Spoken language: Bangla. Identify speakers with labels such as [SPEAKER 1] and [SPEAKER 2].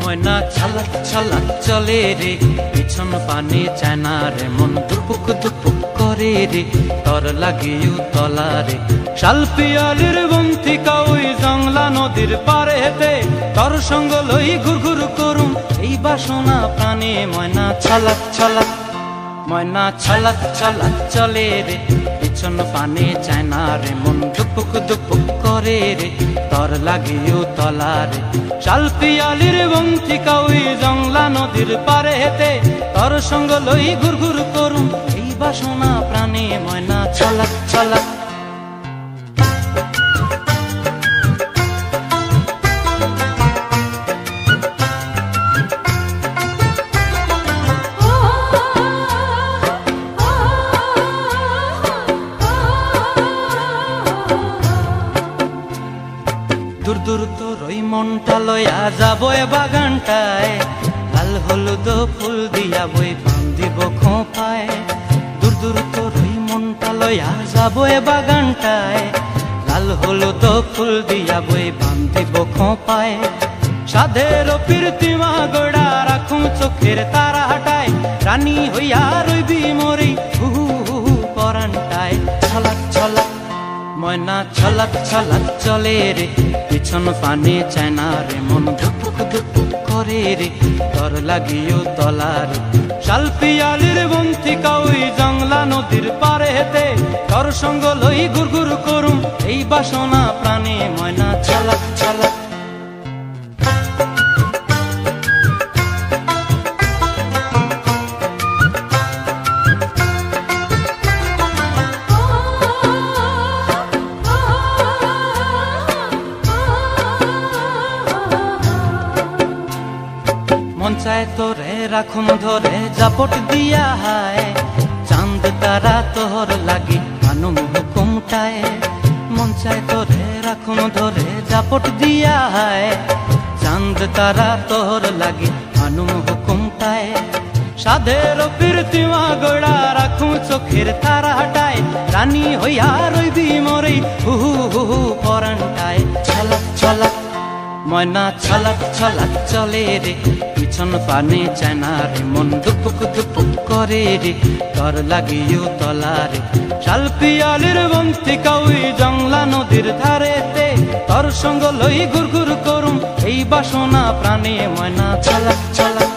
[SPEAKER 1] ময়না ছলক ছলক চলে রে, পিছন পানে চায় না রে, মন দুপুক দুপুক করে রে, তর লাগিও তলা রে। শাল পিয়ালির বন্তিকা ওই জংলা নদীর পারে হেতে, তর সঙ্গ লই ঘুর ঘুর করুম এই বাসনা প্রাণে। ময়না ছলক ছলক, ময়না ছলক ছলক চলে রে, পিছন পানে চায় না রে, মন দুপুক দুপুক করে রে, তর লাগিও তলা রে। শাল পিয়ালির বন্তিকা ওই জংলা নদীর পারে হেতে, তর সঙ্গ লই ঘুর ঘুর করুম এই বাসনা প্রাণে। ময়না ছলক ছলক। দূর দূর তোর ওই মনটা লয়া যাবো এ বাগানটায়, লাল হলুদ ফুল দিয়া বই বান্ধিব খোঁপায়। দূর দূর তোর ওই মনটা লয়া যাবো এ বাগানটায়, লাল হলুদ ফুল দিয়া বই বান্ধিব খোঁপায়। সাধের প্রীতিমা গোড়া রাখুম চোখের তারা হাটায়, রানী হইয়া রইবি মরি হু হু হু পরানটায়। ছলক ছলক, ময়না ছলক ছলক চলে রে, পিছন পানে চায় না রে, মন দুপুক দুপুক করে রে, তর লাগিও তলা রে। শাল পিয়ালির বন্তিকা ওই জংলা নদীর পারে হেতে, তর সঙ্গ লই ঘুর ঘুর করুম এই বাসনা প্রাণে। ময়না ছলক ছলক। মন চায় তোরে রাখুম ধরে জাপট দিয়া হায়, চাঁদ তারা তোর লাগি আনুম হুকুমটায়। মন চায় তোরে রাখুম ধরে জাপট দিয়া হায়, চাঁদ তারা তোর লাগি আনুম হুকুমটায়। সাধের প্রীতিমা গোড়া রাখুম চোখের তারা হাটায়, রানী হইয়া রইবি মরি হু হু হু পরানটায়। ছলক ছলক, ময়না ছলক ছলক চলে রে, পিছন পানে চায় না রে, মন দুপুক দুপুক করে রে, তর লাগিও তলা রে। শাল পিয়ালির বন্তিকা ওই জংলা নদীর ধারেতে, তর সঙ্গ লই ঘুর ঘুর করুম এই বাসনা প্রাণে। ময়না ছলক ছলক।